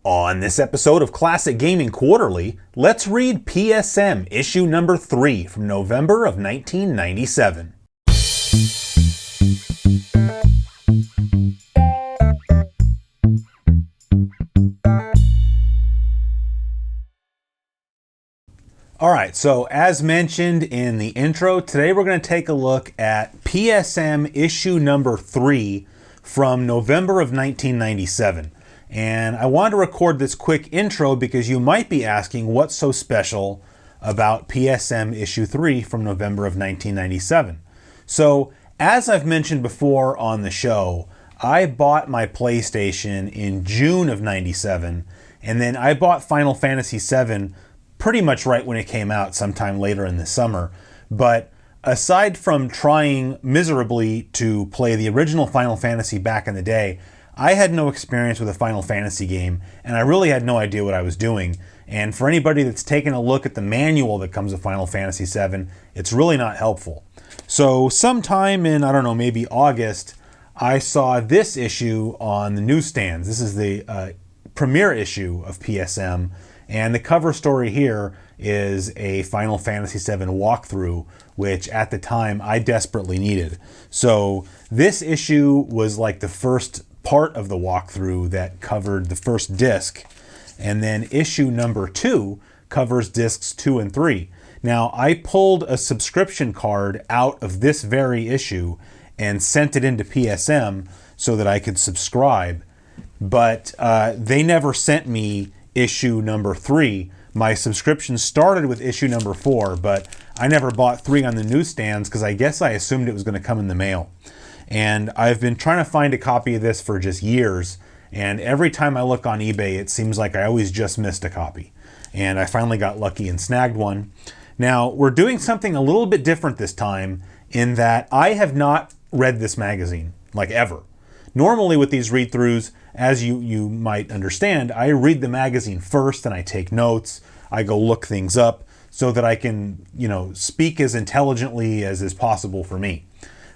On this episode of Classic Gaming Quarterly, let's read PSM issue number 3 from November of 1997. Alright, so as mentioned in the intro, today we're going to take a look at PSM issue number 3 from November of 1997. And I wanted to record this quick intro because you might be asking what's so special about PSM issue 3 from November of 1997. So, as I've mentioned before on the show, I bought my PlayStation in June of 97, and then I bought Final Fantasy VII pretty much right when it came out, sometime later in the summer. But aside from trying miserably to play the original Final Fantasy back in the day, I had no experience with a Final Fantasy game, and I really had no idea what I was doing. And for anybody that's taken a look at the manual that comes with Final Fantasy VII, it's really not helpful. So sometime in, I don't know, maybe August, I saw this issue on the newsstands. This is the premiere issue of PSM, and the cover story here is a Final Fantasy VII walkthrough, which at the time I desperately needed. So this issue was like the first part of the walkthrough that covered the first disc, and then issue number 2 covers discs 2 and 3. Now, I pulled a subscription card out of this very issue and sent it into PSM so that I could subscribe, but they never sent me issue number 3. My subscription started with issue number 4, but I never bought 3 on the newsstands because I guess I assumed it was going to come in the mail. And I've been trying to find a copy of this for just years, and every time I look on eBay, it seems like I always just missed a copy. And I finally got lucky and snagged one. Now, we're doing something a little bit different this time in that I have not read this magazine, like ever. Normally with these read-throughs, as you might understand, I read the magazine first and I take notes. I go look things up so that I can, speak as intelligently as is possible for me.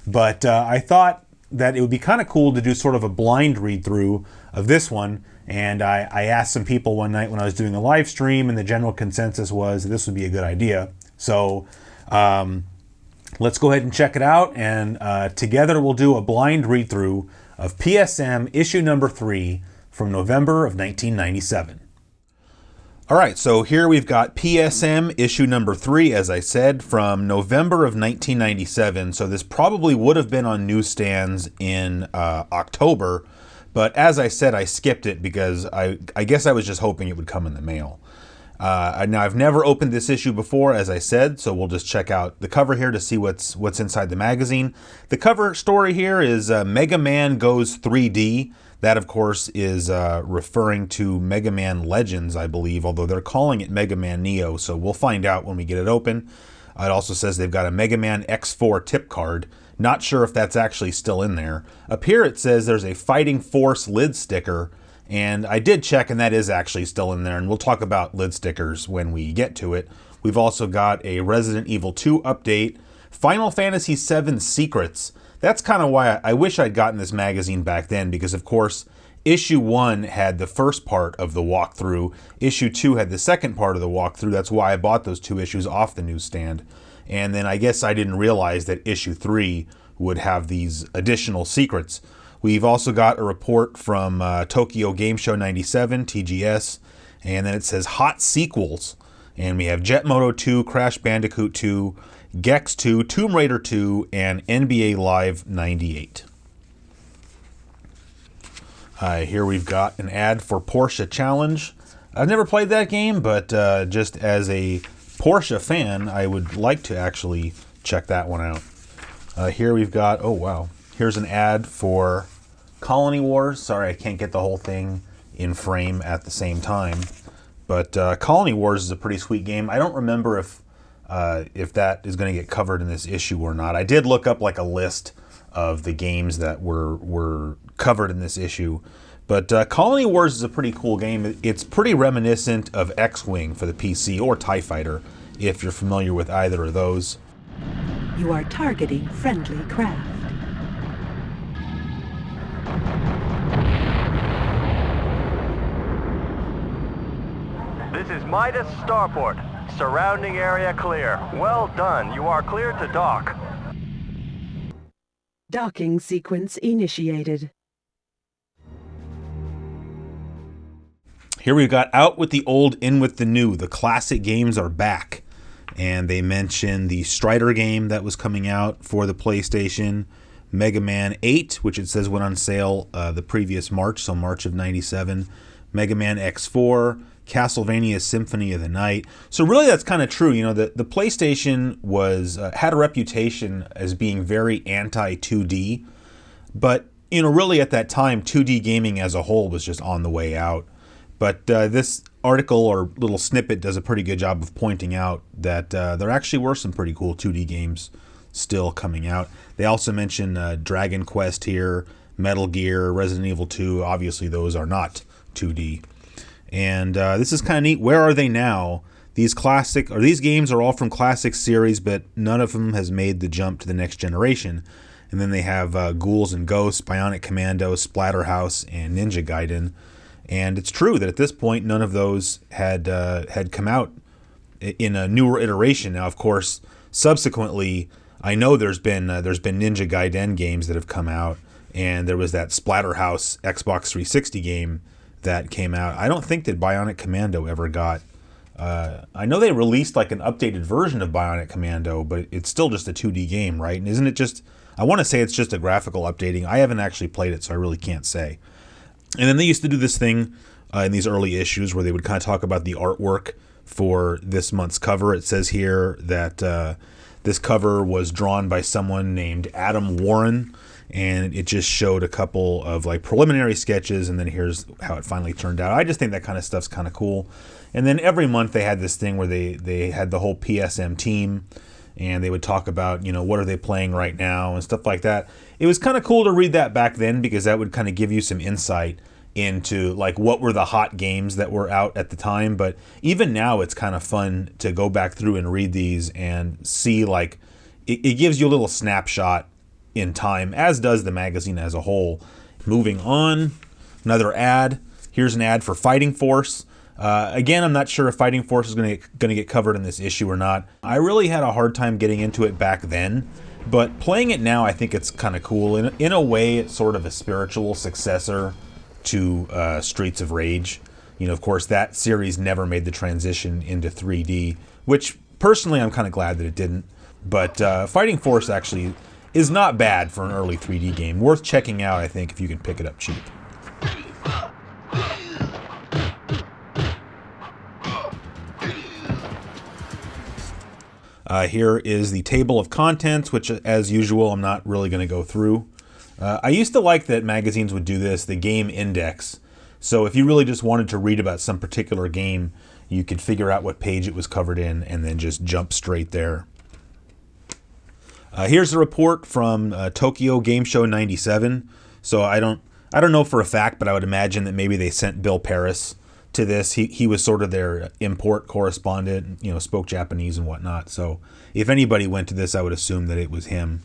But I thought that it would be kind of cool to do sort of a blind read-through of this one. And I asked some people one night when I was doing a live stream, and the general consensus was that this would be a good idea. So let's go ahead and check it out. And together we'll do a blind read-through of PSM issue number 3 from November of 1997. All right, so here we've got PSM issue number 3, as I said, from November of 1997. So this probably would have been on newsstands in October, but as I said, I skipped it because I guess I was just hoping it would come in the mail. Now, I've never opened this issue before, as I said, so we'll just check out the cover here to see what's inside the magazine. The cover story here is Mega Man Goes 3D. That, of course, is referring to Mega Man Legends, I believe, although they're calling it Mega Man Neo, so we'll find out when we get it open. It also says they've got a Mega Man X4 tip card. Not sure if that's actually still in there. Up here it says there's a Fighting Force lid sticker, and I did check, and that is actually still in there, and we'll talk about lid stickers when we get to it. We've also got a Resident Evil 2 update, Final Fantasy VII Secrets. That's kind of why I wish I'd gotten this magazine back then, because of course issue 1 had the first part of the walkthrough, issue 2 had the second part of the walkthrough. That's why I bought those 2 issues off the newsstand. And then I guess I didn't realize that issue 3 would have these additional secrets. We've also got a report from Tokyo Game Show 97, TGS, and then it says Hot Sequels. And we have Jet Moto 2, Crash Bandicoot 2, Gex 2, Tomb Raider 2, and NBA Live 98. Here we've got an ad for Porsche Challenge. I've never played that game, but just as a Porsche fan, I would like to actually check that one out. Here we've got, oh wow, here's an ad for Colony Wars. Sorry, I can't get the whole thing in frame at the same time. But Colony Wars is a pretty sweet game. I don't remember if that is going to get covered in this issue or not. I did look up like a list of the games that were covered in this issue. But Colony Wars is a pretty cool game. It's pretty reminiscent of X-Wing for the PC, or TIE Fighter, if you're familiar with either of those. You are targeting friendly craft. This is Midas Starport. Surrounding area clear. Well done. You are clear to dock. Docking sequence initiated. Here we got out with the old, in with the new. The classic games are back. And they mentioned the Strider game that was coming out for the PlayStation, Mega Man 8, which it says went on sale the previous March, so March of 97, Mega Man X4, Castlevania Symphony of the Night. So really that's kind of true. You know, the PlayStation was had a reputation as being very anti-2D, but, you know, really at that time, 2D gaming as a whole was just on the way out. But this article or little snippet does a pretty good job of pointing out that there actually were some pretty cool 2D games still coming out. They also mention Dragon Quest here, Metal Gear, Resident Evil 2. Obviously, those are not 2D. And this is kind of neat. Where are they now? These games are all from classic series, but none of them has made the jump to the next generation. And then they have Ghouls and Ghosts, Bionic Commando, Splatterhouse, and Ninja Gaiden. And it's true that at this point, none of those had come out in a newer iteration. Now, of course, subsequently, I know there's been Ninja Gaiden games that have come out, and there was that Splatterhouse Xbox 360 game that came out. I don't think that Bionic Commando ever got. I know they released like an updated version of Bionic Commando, but it's still just a 2D game, right? And isn't it just? I want to say it's just a graphical updating. I haven't actually played it, so I really can't say. And then they used to do this thing in these early issues where they would kind of talk about the artwork for this month's cover. It says here that this cover was drawn by someone named Adam Warren, and it just showed a couple of like preliminary sketches, and then here's how it finally turned out. I just think that kind of stuff's kind of cool. And then every month they had this thing where they had the whole PSM team, and they would talk about, you know, what are they playing right now and stuff like that. It was kind of cool to read that back then because that would kind of give you some insight into like what were the hot games that were out at the time. But even now it's kind of fun to go back through and read these and see like it gives you a little snapshot in time, as does the magazine as a whole. Moving on, another ad. Here's an ad for Fighting Force. Again, I'm not sure if Fighting Force is going to get covered in this issue or not. I really had a hard time getting into it back then, but playing it now, I think it's kind of cool. In a way, it's sort of a spiritual successor to Streets of Rage. You know, of course, that series never made the transition into 3D, which personally I'm kind of glad that it didn't. But Fighting Force actually is not bad for an early 3D game. Worth checking out, I think, if you can pick it up cheap. Here is the table of contents, which, as usual, I'm not really going to go through. I used to like that magazines would do this, the game index. So if you really just wanted to read about some particular game, you could figure out what page it was covered in and then just jump straight there. Here's a report from Tokyo Game Show 97. So I don't know for a fact, but I would imagine that maybe they sent Bill Paris to this. He was sort of their import correspondent, you know, spoke Japanese and whatnot. So if anybody went to this, I would assume that it was him.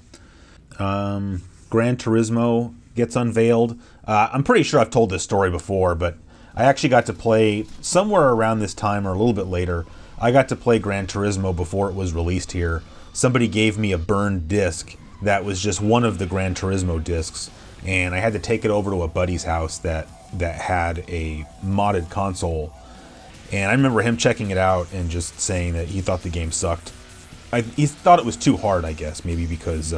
Gran Turismo gets unveiled. I'm pretty sure I've told this story before, but I actually got to play somewhere around this time or a little bit later. I got to play Gran Turismo before it was released here. Somebody gave me a burned disc that was just one of the Gran Turismo discs, and I had to take it over to a buddy's house that had a modded console. And I remember him checking it out and just saying that he thought the game sucked. He thought it was too hard, I guess, maybe because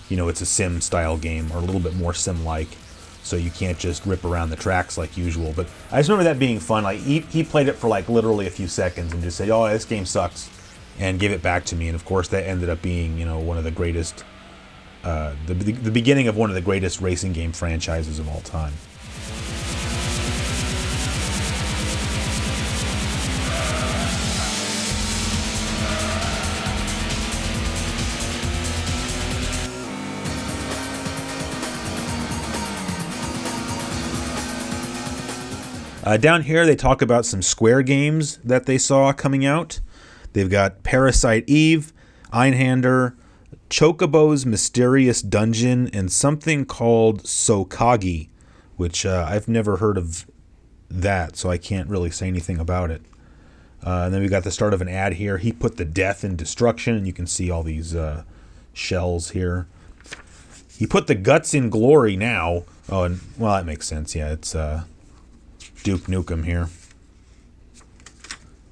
you know, it's a sim style game, or a little bit more sim like, so you can't just rip around the tracks like usual. But I just remember that being fun. Like he played it for like literally a few seconds and just said, "Oh, this game sucks," and gave it back to me. And of course, that ended up being, you know, one of the greatest, the beginning of one of the greatest racing game franchises of all time. Down here, they talk about some Square games that they saw coming out. They've got Parasite Eve, Einhander, Chocobo's Mysterious Dungeon, and something called Sokagi, which I've never heard of that, so I can't really say anything about it. And then we got the start of an ad here. He put the death in destruction, and you can see all these shells here. He put the guts in glory now. Oh, and, well, that makes sense. Yeah, it's Duke Nukem here.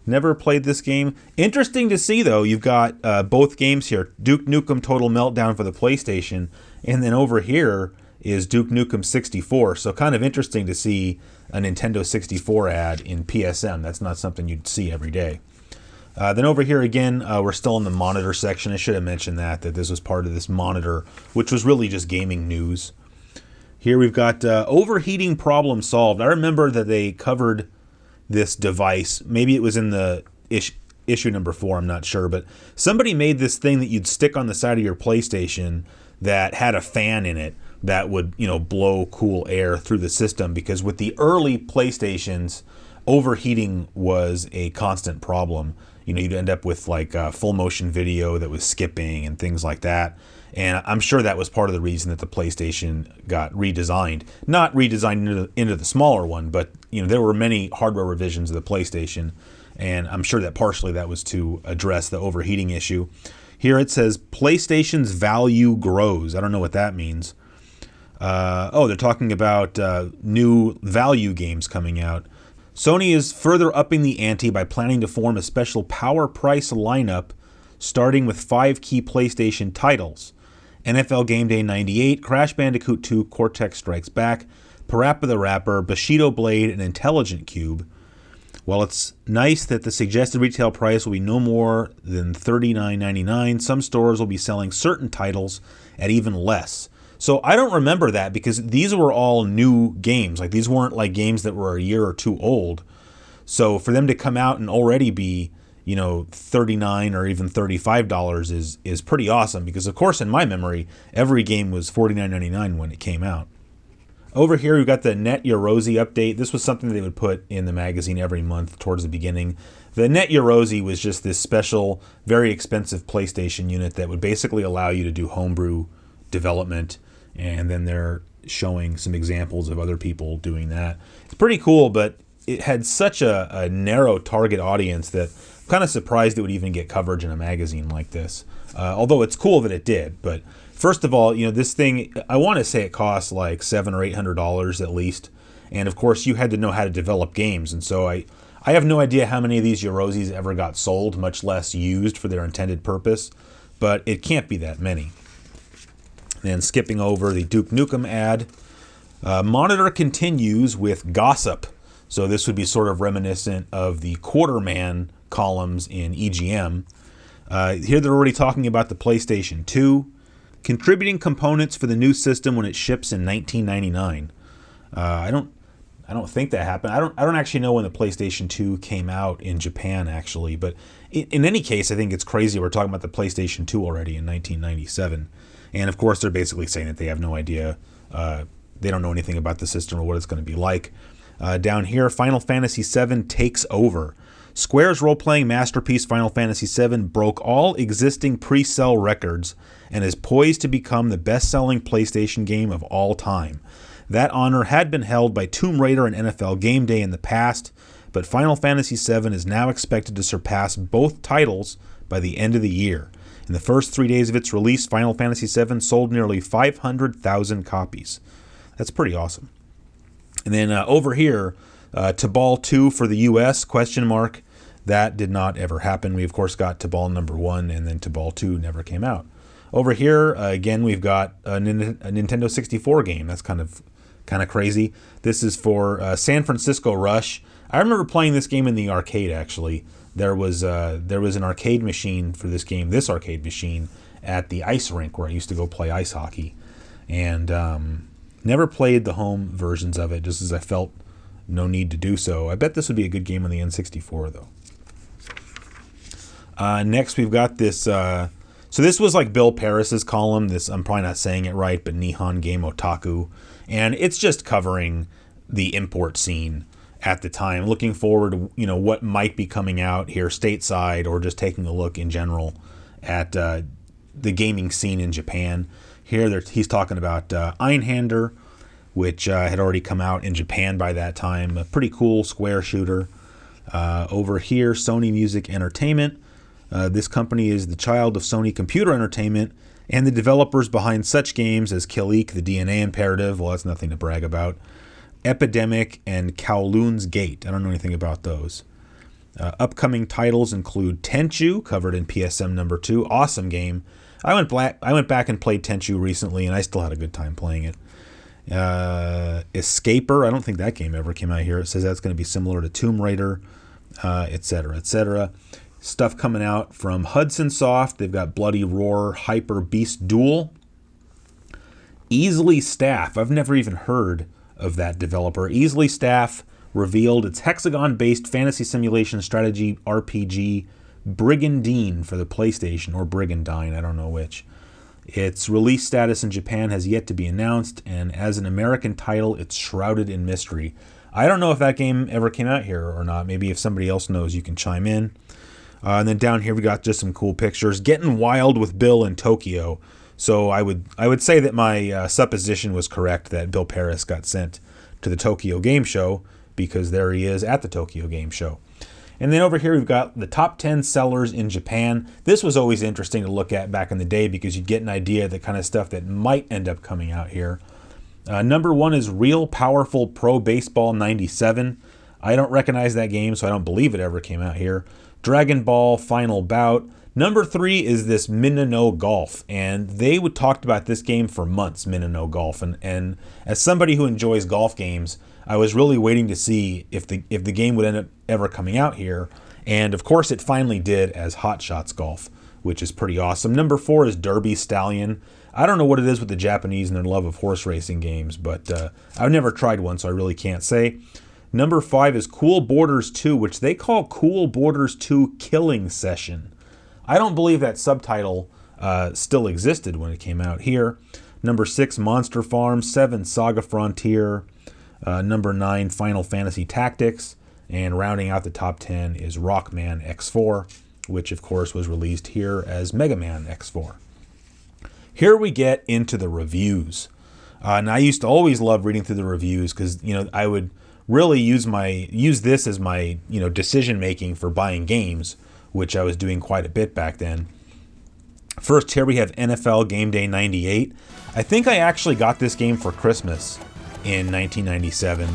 Never played this game. Interesting to see, though. You've got both games here. Duke Nukem Total Meltdown for the PlayStation. And then over here is Duke Nukem 64. So kind of interesting to see a Nintendo 64 ad in PSM. That's not something you'd see every day. Then over here again, we're still in the monitor section. I should have mentioned that this was part of this monitor, which was really just gaming news. Here we've got overheating problem solved. I remember that they covered this device. Maybe it was in the issue number 4, I'm not sure. But somebody made this thing that you'd stick on the side of your PlayStation that had a fan in it that would, blow cool air through the system. Because with the early PlayStations, overheating was a constant problem. You'd end up with like full motion video that was skipping and things like that. And I'm sure that was part of the reason that the PlayStation got redesigned. Not redesigned into the smaller one, but there were many hardware revisions of the PlayStation, and I'm sure that partially that was to address the overheating issue. Here it says PlayStation's value grows. I don't know what that means. They're talking about new value games coming out. Sony is further upping the ante by planning to form a special power price lineup starting with 5 key PlayStation titles: NFL Game Day 98, Crash Bandicoot 2, Cortex Strikes Back, Parappa the Rapper, Bushido Blade, and Intelligent Cube. While it's nice that the suggested retail price will be no more than $39.99, some stores will be selling certain titles at even less. So I don't remember that because these were all new games. Like, these weren't like games that were a year or two old. So for them to come out and already be, $39 or even $35 is pretty awesome, because of course in my memory every game was $49.99 when it came out. Over here we've got the Net Yorosi update. This was something they would put in the magazine every month towards the beginning. The Net Yorosi was just this special, very expensive PlayStation unit that would basically allow you to do homebrew development, and then they're showing some examples of other people doing that. It's pretty cool, but it had such a narrow target audience that I'm kind of surprised it would even get coverage in a magazine like this. Although it's cool that it did. But first of all, this thing, I want to say it costs like $700 or $800 at least. And of course, you had to know how to develop games. And so I have no idea how many of these Yorosis ever got sold, much less used for their intended purpose. But it can't be that many. And skipping over the Duke Nukem ad, Monitor continues with gossip. So this would be sort of reminiscent of the Quarterman columns in EGM. Here they're already talking about the PlayStation 2, contributing components for the new system when it ships in 1999. I don't think that happened. I don't actually know when the PlayStation 2 came out in Japan, actually. But in any case, I think it's crazy we're talking about the PlayStation 2 already in 1997. And of course, they're basically saying that they have no idea. They don't know anything about the system or what it's going to be like. Down here, Final Fantasy VII takes over. Square's role-playing masterpiece Final Fantasy VII broke all existing pre-sale records and is poised to become the best-selling PlayStation game of all time. That honor had been held by Tomb Raider and NFL Game Day in the past, but Final Fantasy VII is now expected to surpass both titles by the end of the year. In the first 3 days of its release, Final Fantasy VII sold nearly 500,000 copies. That's pretty awesome. And then over here, Tibal 2 for the US, ? That did not ever happen. We, of course, got Tibal number 1, and then Tibal 2 never came out. Over here, again, we've got a Nintendo 64 game. That's kind of crazy. This is for San Francisco Rush. I remember playing this game in the arcade, actually. There was an arcade machine for this game, this arcade machine, at the ice rink where I used to go play ice hockey. And never played the home versions of it, just as I felt no need to do so. I bet this would be a good game on the N64, though. Next, we've got this. So this was like Bill Paris's column. This, I'm probably not saying it right, but Nihon Game Otaku, and it's just covering the import scene at the time, looking forward to what might be coming out here stateside, or just taking a look in general at the gaming scene in Japan. Here he's talking about Einhander, which had already come out in Japan by that time. A pretty cool square shooter. Over here, Sony Music Entertainment. This company is the child of Sony Computer Entertainment and the developers behind such games as Kill Leak, The DNA Imperative, well, that's nothing to brag about, Epidemic, and Kowloon's Gate. I don't know anything about those. Upcoming titles include Tenchu, covered in PSM number 2. Awesome game. I went back and played Tenchu recently, and I still had a good time playing it. Escaper, I don't think that game ever came out here. It says that's going to be similar to Tomb Raider, etc., etc. Stuff coming out from Hudson Soft. They've got Bloody Roar, Hyper Beast Duel. Easily Staff. I've never even heard of that developer. Easily Staff revealed its hexagon-based fantasy simulation strategy RPG Brigandine for the PlayStation, or Brigandine, I don't know which. Its release status in Japan has yet to be announced, and as an American title, it's shrouded in mystery. I don't know if that game ever came out here or not. Maybe if somebody else knows, you can chime in. And then down here we got just some cool pictures. Getting Wild with Bill in Tokyo. So I would say that my supposition was correct, that Bill Paris got sent to the Tokyo Game Show, because there he is at the Tokyo Game Show. And then over here we've got the top 10 sellers in Japan. This was always interesting to look at back in the day because you'd get an idea of the kind of stuff that might end up coming out here. Number 1 is Real Powerful Pro Baseball 97. I don't recognize that game, so I don't believe it ever came out here. Dragon Ball Final Bout. Number 3 is this Minano Golf, and they would talked about this game for months, Minano Golf. And as somebody who enjoys golf games, I was really waiting to see if the game would end up ever coming out here. And of course it finally did, as Hot Shots Golf, which is pretty awesome. Number 4 is Derby Stallion. I don't know what it is with the Japanese and their love of horse racing games, but I've never tried one, so I really can't say. Number 5 is Cool Borders 2, which they call Cool Borders 2 Killing Session. I don't believe that subtitle still existed when it came out here. Number 6, Monster Farm. 7, Saga Frontier. Number 9, Final Fantasy Tactics. And rounding out the top 10 is Rockman X4, which of course was released here as Mega Man X4. Here we get into the reviews. And I used to always love reading through the reviews because, I would really use this as my, decision making for buying games, which I was doing quite a bit back then. First, here we have NFL Game Day 98. I think I actually got this game for Christmas in 1997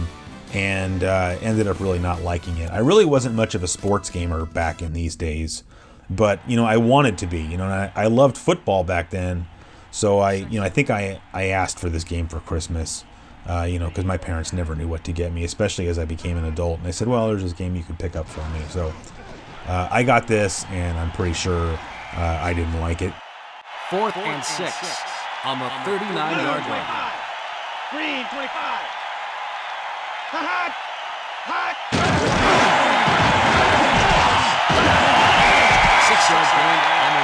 and ended up really not liking it. I really wasn't much of a sports gamer back in these days, but I wanted to be. And I loved football back then, so I think I asked for this game for Christmas. Because my parents never knew what to get me, especially as I became an adult. And they said, well, there's this game you could pick up for me. So I got this, and I'm pretty sure I didn't like it. 4th and 6 on the 39-yard line. Green, 25. Hot. 6 yards gained on the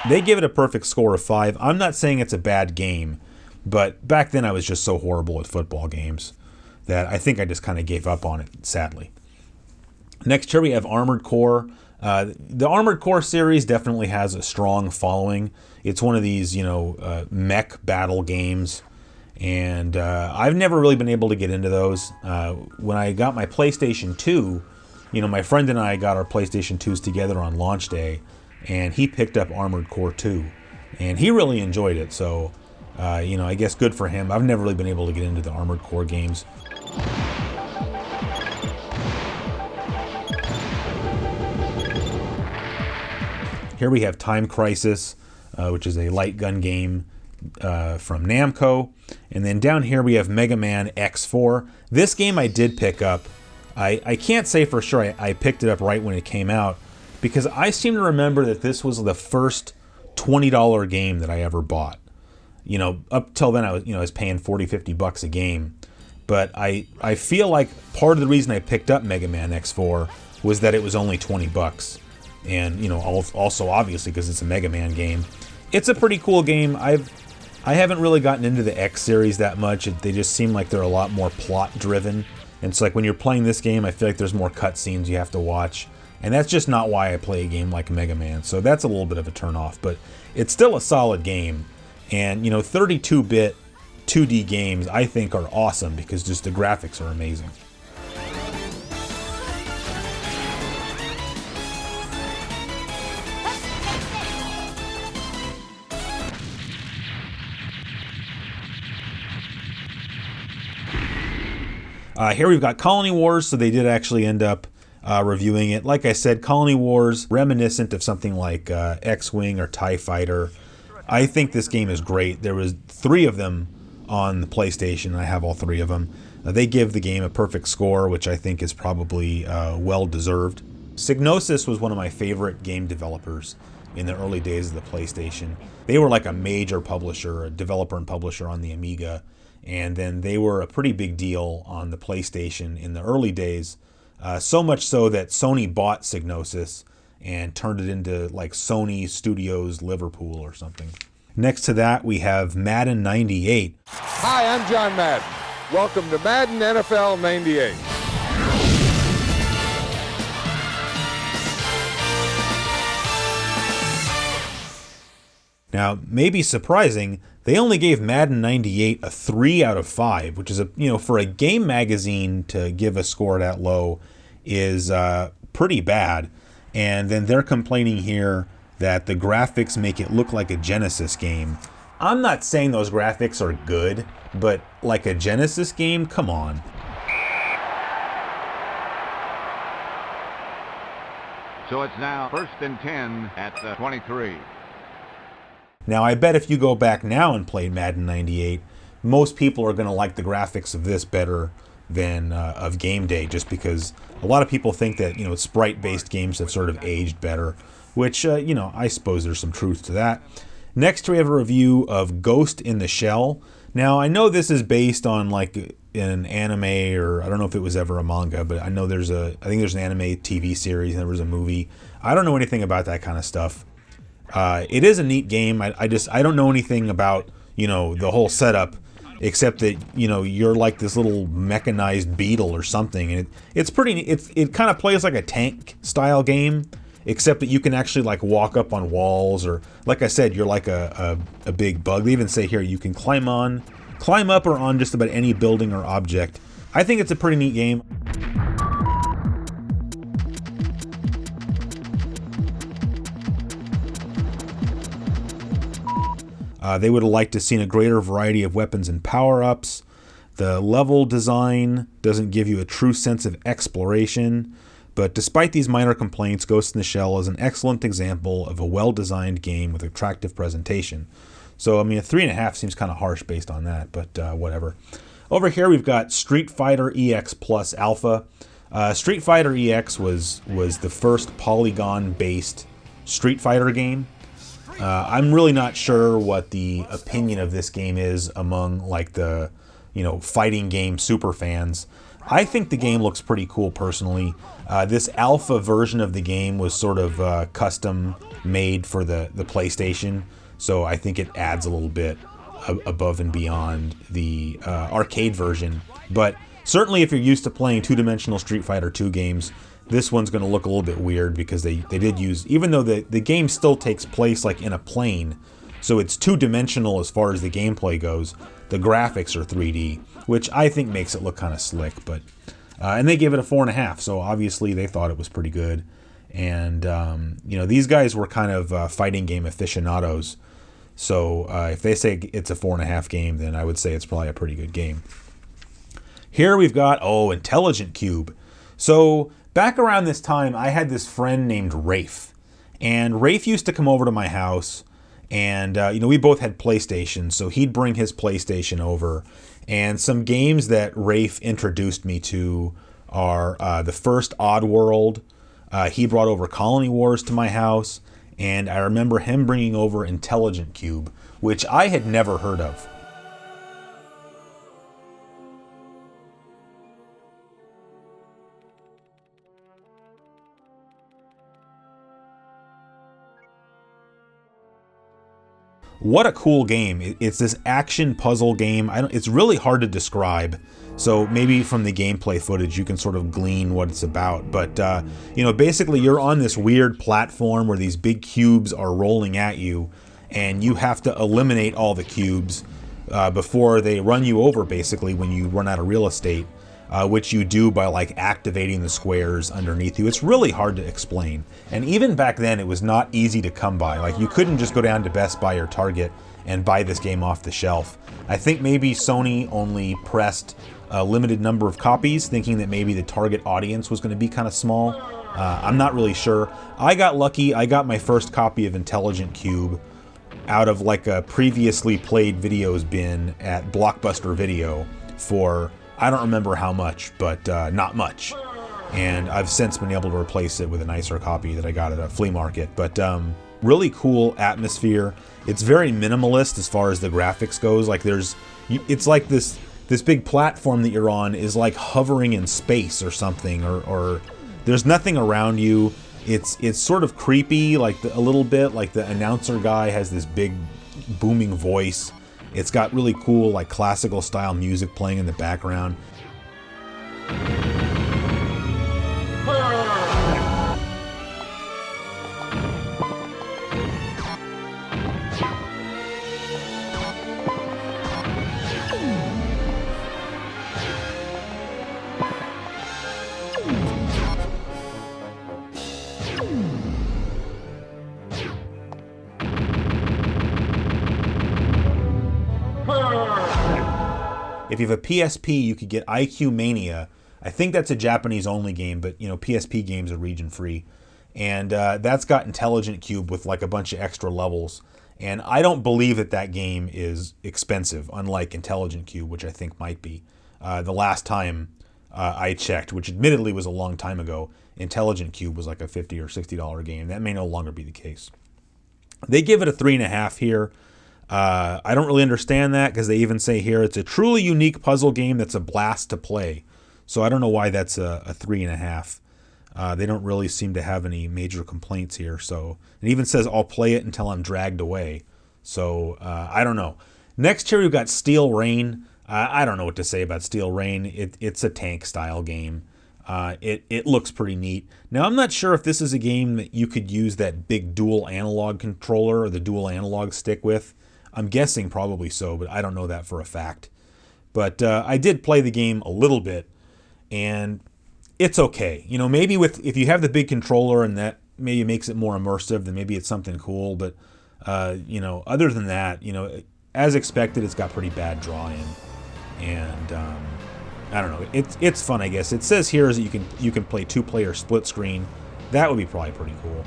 run. They give it a perfect score of 5. I'm not saying it's a bad game, but back then I was just so horrible at football games that I think I just kind of gave up on it, sadly. Next here we have Armored Core. The Armored Core series definitely has a strong following. It's one of these, mech battle games, and I've never really been able to get into those. When I got my PlayStation 2, my friend and I got our PlayStation 2s together on launch day, and he picked up Armored Core 2, and he really enjoyed it, so I guess good for him. I've never really been able to get into the Armored Core games. Here we have Time Crisis, which is a light gun game from Namco. And then down here we have Mega Man X4. This game I did pick up. I can't say for sure I picked it up right when it came out, because I seem to remember that this was the first $20 game that I ever bought. Up till then I was paying $40-50 a game. But I feel like part of the reason I picked up Mega Man X4 was that it was only $20. And also obviously because it's a Mega Man game. It's a pretty cool game. I haven't really gotten into the X series that much. They just seem like they're a lot more plot driven. And it's like when you're playing this game, I feel like there's more cutscenes you have to watch. And that's just not why I play a game like Mega Man. So that's a little bit of a turnoff, but it's still a solid game. And 32-bit 2D games I think are awesome because just the graphics are amazing. Here we've got Colony Wars, so they did actually end up reviewing it. Like I said, Colony Wars, reminiscent of something like X-Wing or TIE Fighter. I think this game is great. There was 3 of them on the PlayStation. I have all 3 of them. They give the game a perfect score, which I think is probably well-deserved. Psygnosis was one of my favorite game developers in the early days of the PlayStation. They were like a major publisher, a developer and publisher on the Amiga, and then they were a pretty big deal on the PlayStation in the early days, so much so that Sony bought Psygnosis and turned it into like Sony Studios Liverpool or something. Next to that, we have Madden 98. Hi, I'm John Madden. Welcome to Madden NFL 98. Now, maybe surprising, they only gave Madden 98 a 3 out of 5, which is for a game magazine to give a score that low is pretty bad. And then they're complaining here that the graphics make it look like a Genesis game. I'm not saying those graphics are good, but like a Genesis game, come on. So it's now 1st and 10 at the 23. Now, I bet if you go back now and play Madden 98, most people are going to like the graphics of this better than of Game Day, just because a lot of people think that, sprite-based games have sort of aged better, which, I suppose there's some truth to that. Next, we have a review of Ghost in the Shell. Now, I know this is based on like an anime, or I don't know if it was ever a manga, but I know I think there's an anime TV series and there was a movie. I don't know anything about that kind of stuff. It is a neat game. I don't know anything about, the whole setup, except that, you're like this little mechanized beetle or something. And it kind of plays like a tank style game, except that you can actually like walk up on walls, or like I said, you're like a big bug. They even say here you can climb up or on just about any building or object. I think it's a pretty neat game. They would have liked to have seen a greater variety of weapons and power-ups. The level design doesn't give you a true sense of exploration. But despite these minor complaints, Ghost in the Shell is an excellent example of a well-designed game with attractive presentation. So, a 3.5 seems kind of harsh based on that, but whatever. Over here, we've got Street Fighter EX Plus Alpha. Street Fighter EX was the first polygon-based Street Fighter game. I'm really not sure what the opinion of this game is among like the, fighting game super fans. I think the game looks pretty cool personally. This alpha version of the game was sort of custom made for the PlayStation, so I think it adds a little bit above and beyond the arcade version. But certainly if you're used to playing two-dimensional Street Fighter 2 games, this one's going to look a little bit weird because they did use, even though the game still takes place like in a plane, so it's two-dimensional as far as the gameplay goes, the graphics are 3D, which I think makes it look kind of slick. But and they gave it a 4.5, so obviously they thought it was pretty good. And these guys were kind of fighting game aficionados, so if they say it's a 4.5 game, then I would say it's probably a pretty good game. Here we've got Intelligent Cube. So back around this time, I had this friend named Rafe, and Rafe used to come over to my house, and we both had PlayStation, so he'd bring his PlayStation over, and some games that Rafe introduced me to are the first Oddworld. He brought over Colony Wars to my house, and I remember him bringing over Intelligent Cube, which I had never heard of. What a cool game. It's this action puzzle game. It's really hard to describe, so maybe from the gameplay footage you can sort of glean what it's about. But, basically you're on this weird platform where these big cubes are rolling at you, and you have to eliminate all the cubes before they run you over, basically, when you run out of real estate, which you do by like activating the squares underneath you. It's really hard to explain. And even back then, it was not easy to come by. Like, you couldn't just go down to Best Buy or Target and buy this game off the shelf. I think maybe Sony only pressed a limited number of copies, thinking that maybe the target audience was going to be kind of small. I'm not really sure. I got lucky. I got my first copy of Intelligent Cube out of like a previously played videos bin at Blockbuster Video for, I don't remember how much, but not much. And I've since been able to replace it with a nicer copy that I got at a flea market. But really cool atmosphere. It's very minimalist as far as the graphics goes. Like it's like this big platform that you're on is like hovering in space or something, or there's nothing around you. It's sort of creepy, like a little bit. Like the announcer guy has this big booming voice. It's got really cool like classical style music playing in the background. If you have a PSP, you could get IQ Mania. I think that's a Japanese only game, but you know, PSP games are region free. And that's got Intelligent Cube with like a bunch of extra levels. And I don't believe that game is expensive, unlike Intelligent Cube, which I think might be. The last time I checked, which admittedly was a long time ago, Intelligent Cube was like a $50 or $60 game. That may no longer be the case. They give it a 3.5 here. I don't really understand that, because they even say here it's a truly unique puzzle game that's a blast to play. So I don't know why that's a 3.5. They don't really seem to have any major complaints here. So it even says I'll play it until I'm dragged away. So I don't know. Next here we've got Steel Rain. I don't know what to say about Steel Rain. It's a tank style game. It looks pretty neat. Now I'm not sure if this is a game that you could use that big dual analog controller or the dual analog stick with. I'm guessing probably so, but I don't know that for a fact. But I did play the game a little bit, and it's okay. You know, maybe if you have the big controller and that maybe makes it more immersive, then maybe it's something cool. But you know, other than that, you know, as expected, it's got pretty bad drawing, and I don't know. It's fun, I guess. It says here is that you can play 2-player split screen. That would be probably pretty cool.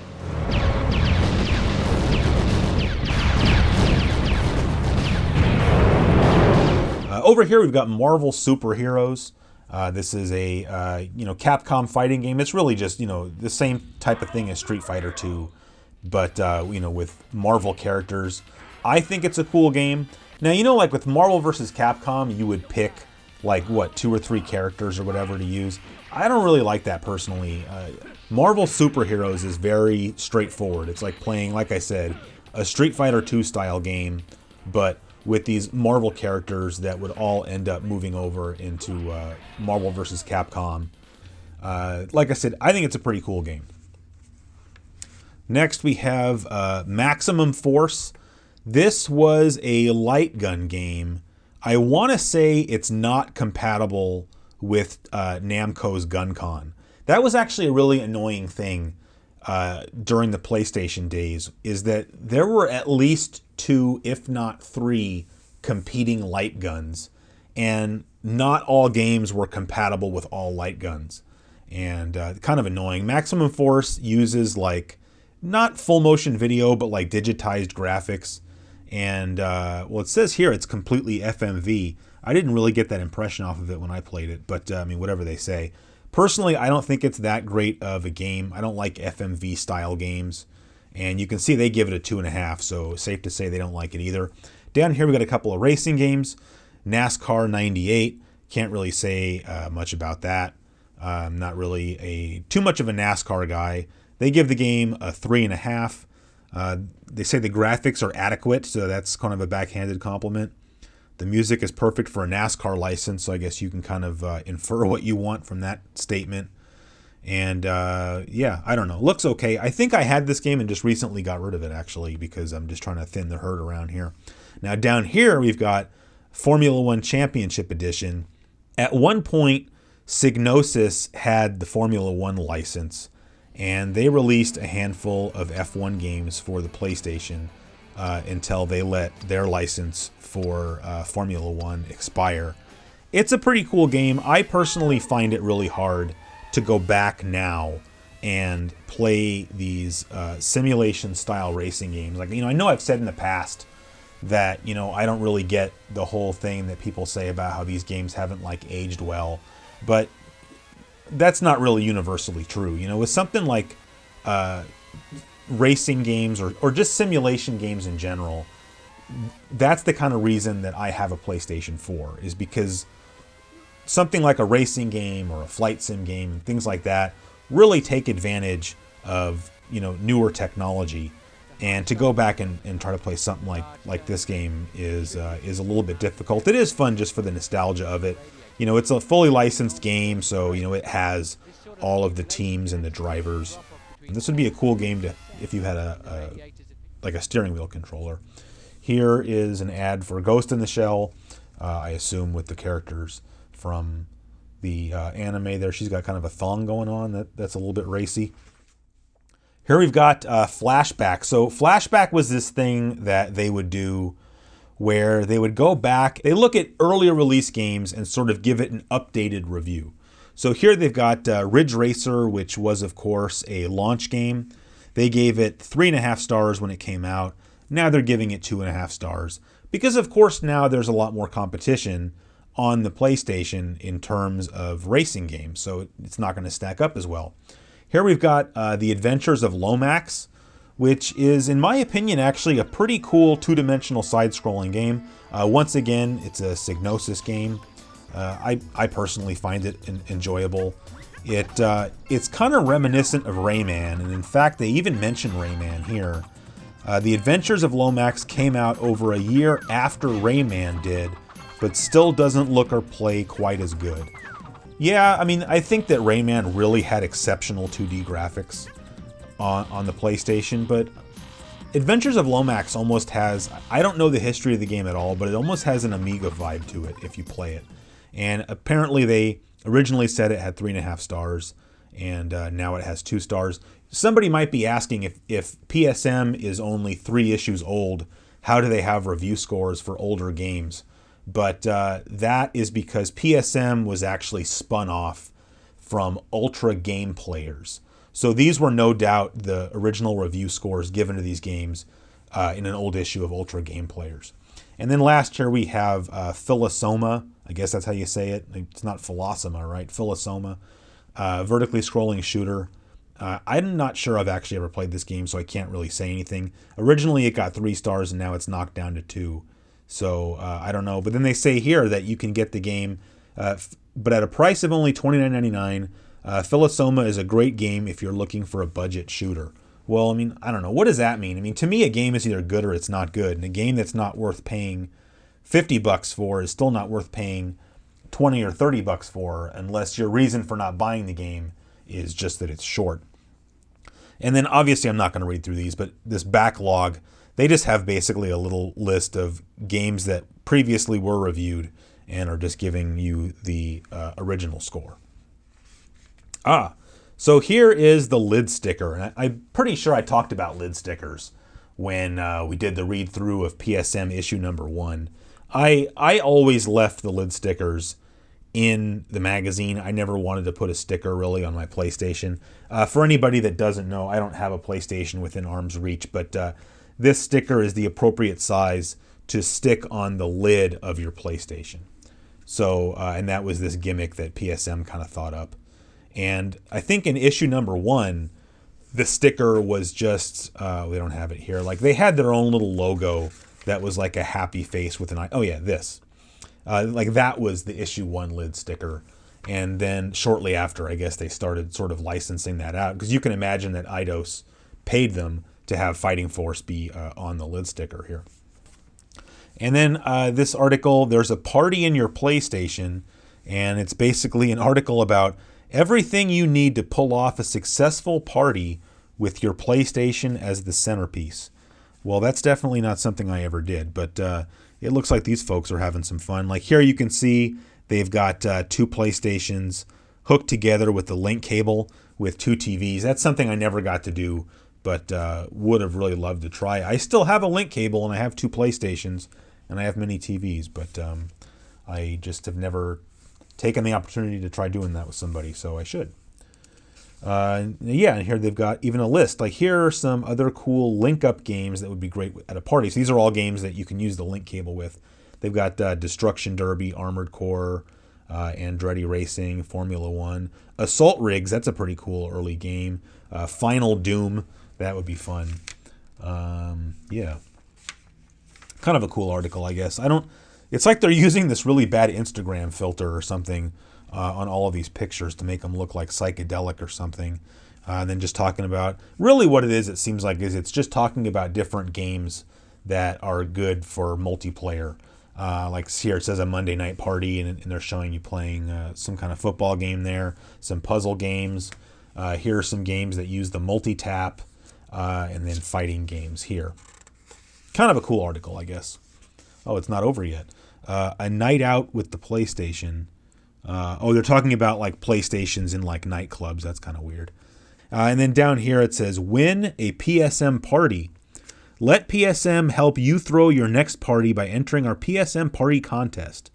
Over here we've got Marvel Superheroes. This is a Capcom fighting game. It's really just the same type of thing as Street Fighter 2, but with Marvel characters. I think it's a cool game. Now like with Marvel vs. Capcom, you would pick like 2 or 3 characters or whatever to use. I don't really like that personally. Marvel Superheroes is very straightforward. It's like playing, like I said, a Street Fighter 2 style game, but with these Marvel characters that would all end up moving over into Marvel vs. Capcom. Like I said, I think it's a pretty cool game. Next we have Maximum Force. This was a light gun game. I want to say it's not compatible with Namco's GunCon. That was actually a really annoying thing during the PlayStation days, is that there were at least 2, if not 3, competing light guns, and not all games were compatible with all light guns, and kind of annoying. Maximum Force uses like not full motion video, but like digitized graphics, and it says here it's completely FMV. I didn't really get that impression off of it when I played it, but I mean, whatever they say. Personally, I don't think it's that great of a game. I don't like FMV style games. And you can see they give it a 2.5, so safe to say they don't like it either. Down here we got a couple of racing games. NASCAR 98. Can't really say much about that. I'm not really too much of a NASCAR guy. They give the game a 3.5. They say the graphics are adequate, so that's kind of a backhanded compliment. The music is perfect for a NASCAR license, so I guess you can kind of infer what you want from that statement. And yeah, I don't know. Looks okay. I think I had this game and just recently got rid of it, actually, because I'm just trying to thin the herd around here. Now down here we've got Formula One Championship Edition. At one point, Psygnosis had the Formula One license, and they released a handful of F1 games for the PlayStation until they let their license for Formula One expire. it's a pretty cool game. I personally find it really hard to go back now and play these simulation-style racing games. Like, I know I've said in the past that, I don't really get the whole thing that people say about how these games haven't, aged well. But that's not really universally true. With something like racing games or just simulation games in general, that's the kind of reason that I have a PlayStation 4, is because something like a racing game or a flight sim game, things like that, really take advantage of, newer technology. And to go back and try to play something like this game is a little bit difficult. It is fun just for the nostalgia of it. It's a fully licensed game, so, it has all of the teams and the drivers. And this would be a cool game if you had a steering wheel controller. Here is an ad for Ghost in the Shell, I assume with the characters from the anime there. She's got kind of a thong going on that's a little bit racy. Here we've got Flashback. So Flashback was this thing that they would do where they would go back, they look at earlier release games and sort of give it an updated review. So here they've got Ridge Racer, which was, of course, a launch game. They gave it 3.5 stars when it came out. Now they're giving it 2.5 stars. Because, of course, now there's a lot more competition on the PlayStation in terms of racing games, so it's not going to stack up as well. Here we've got The Adventures of Lomax, which is, in my opinion, actually a pretty cool two-dimensional side-scrolling game. Once again, it's a Psygnosis game. I personally find it enjoyable. It's kind of reminiscent of Rayman, and in fact, they even mention Rayman here. The Adventures of Lomax came out over a year after Rayman did, but still doesn't look or play quite as good. Yeah, I think that Rayman really had exceptional 2D graphics on the PlayStation, but Adventures of Lomax almost has, I don't know the history of the game at all, but it almost has an Amiga vibe to it if you play it. And apparently they originally said it had 3.5 stars, and now it has 2 stars. Somebody might be asking if PSM is only 3 issues old, how do they have review scores for older games? But that is because PSM was actually spun off from Ultra Game Players. So these were no doubt the original review scores given to these games in an old issue of Ultra Game Players. And then last year we have Philosoma. I guess that's how you say it. It's not Philosoma, right? Philosoma. Vertically scrolling shooter. I'm not sure I've actually ever played this game, so I can't really say anything. Originally it got 3 stars and now it's knocked down to 2. So I don't know. But then they say here that you can get the game, but at a price of only $29.99. Philosoma is a great game if you're looking for a budget shooter. Well, I don't know. What does that mean? To me, a game is either good or it's not good. And a game that's not worth paying $50 for is still not worth paying $20 or $30 for, unless your reason for not buying the game is just that it's short. And then obviously I'm not going to read through these, but this backlog, they just have basically a little list of games that previously were reviewed and are just giving you the original score. So here is the lid sticker. And I'm pretty sure I talked about lid stickers when we did the read-through of PSM issue number 1. I always left the lid stickers in the magazine. I never wanted to put a sticker really on my PlayStation. For anybody that doesn't know, I don't have a PlayStation within arm's reach, but this sticker is the appropriate size to stick on the lid of your PlayStation. So, and that was this gimmick that PSM kind of thought up. And I think in issue number 1, the sticker was just, we don't have it here. They had their own little logo that was like a happy face with an eye. Oh yeah, this. That was the issue 1 lid sticker. And then shortly after, I guess they started sort of licensing that out. Because you can imagine that Eidos paid them to have Fighting Force be on the lid sticker here. And then this article, there's a party in your PlayStation. And it's basically an article about everything you need to pull off a successful party with your PlayStation as the centerpiece. Well, that's definitely not something I ever did, but it looks like these folks are having some fun. Here you can see they've got 2 PlayStations hooked together with the link cable with 2 TVs. That's something I never got to do, but would have really loved to try. I still have a link cable and I have 2 PlayStations and I have many TVs, but I just have never taken the opportunity to try doing that with somebody, so I should. Yeah, and here they've got even a list. Like, here are some other cool link-up games that would be great at a party. So these are all games that you can use the link cable with. They've got Destruction Derby, Armored Core, Andretti Racing, Formula One. Assault Rigs, that's a pretty cool early game. Final Doom, that would be fun. Yeah. Kind of a cool article, I guess. It's like they're using this really bad Instagram filter or something on all of these pictures to make them look like psychedelic or something. And then just talking about, really what it is, it seems like, is it's just talking about different games that are good for multiplayer. Like here it says a Monday night party, and they're showing you playing some kind of football game there, some puzzle games. Here are some games that use the multi-tap, and then fighting games here. Kind of a cool article, I guess. Oh, it's not over yet. A night out with the PlayStation. They're talking about like PlayStations in like nightclubs. That's kind of weird. And then down here it says, win a PSM party. Let PSM help you throw your next party by entering our PSM party contest.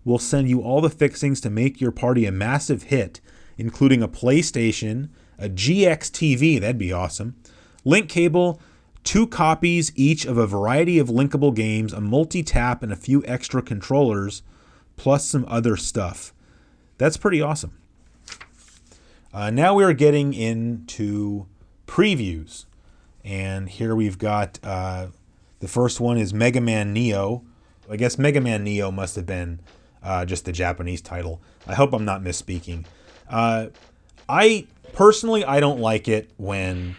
We'll send you all the fixings to make your party a massive hit, including a PlayStation, a GX TV, that'd be awesome, link cable, 2 copies each of a variety of linkable games, a multi-tap, and a few extra controllers, plus some other stuff. That's pretty awesome. Now we're getting into previews. And here we've got, the first one is Mega Man Neo. I guess Mega Man Neo must have been just the Japanese title. I hope I'm not misspeaking. I don't like it when,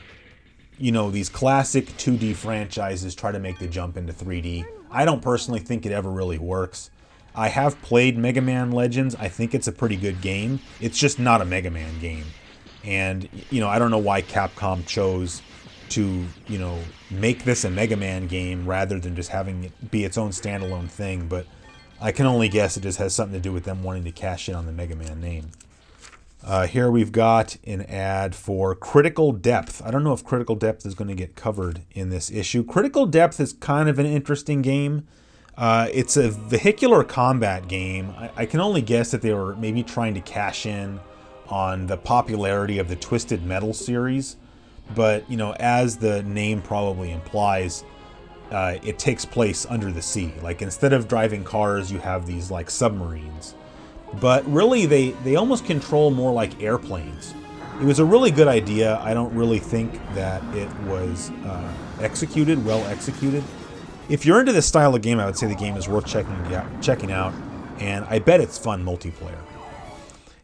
these classic 2D franchises try to make the jump into 3D. I don't personally think it ever really works. I have played Mega Man Legends. I think it's a pretty good game. It's just not a Mega Man game. And, I don't know why Capcom chose to, make this a Mega Man game rather than just having it be its own standalone thing, but I can only guess it just has something to do with them wanting to cash in on the Mega Man name. Here we've got an ad for Critical Depth. I don't know if Critical Depth is going to get covered in this issue. Critical Depth is kind of an interesting game. It's a vehicular combat game. I can only guess that they were maybe trying to cash in on the popularity of the Twisted Metal series. But, as the name probably implies, it takes place under the sea. Like, instead of driving cars, you have these, like, submarines. But really, they almost control more like airplanes. It was a really good idea. I don't really think that it was well executed. If you're into this style of game, I would say the game is worth checking out, and I bet it's fun multiplayer.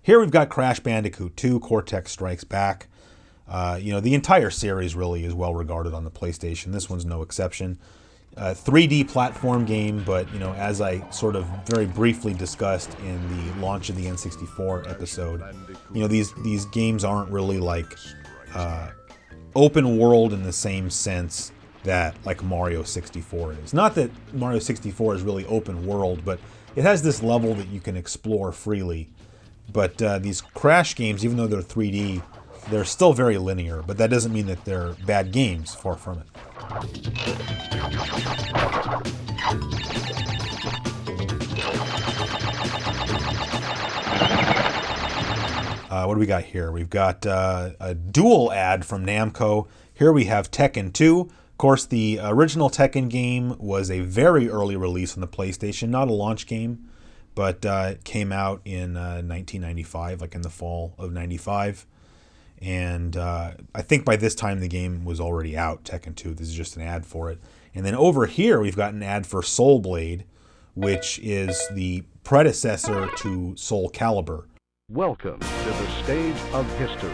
Here we've got Crash Bandicoot 2, Cortex Strikes Back. The entire series really is well regarded on the PlayStation. This one's no exception. 3D platform game, but as I sort of very briefly discussed in the launch of the N64 episode, these games aren't really like open world in the same sense that like Mario 64 is. Not that Mario 64 is really open world, but it has this level that you can explore freely. But these Crash games, even though they're 3D, they're still very linear, but that doesn't mean that they're bad games, far from it. What do we got here? We've got a dual ad from Namco. Here we have Tekken 2. Of course, the original Tekken game was a very early release on the PlayStation, not a launch game, but it came out in 1995, like in the fall of 95. And I think by this time the game was already out, Tekken 2. This is just an ad for it. And then over here we've got an ad for Soul Blade, which is the predecessor to Soul Calibur. Welcome to the stage of history.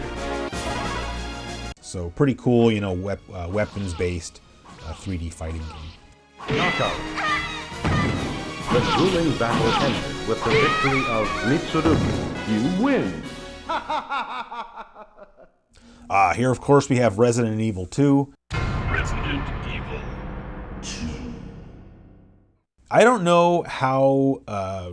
So pretty cool, weapons-based 3D fighting game. Knockout. The grueling battle ended with the victory of Mitsurugi. You win. Here, of course, we have Resident Evil 2. Resident Evil 2. I don't know how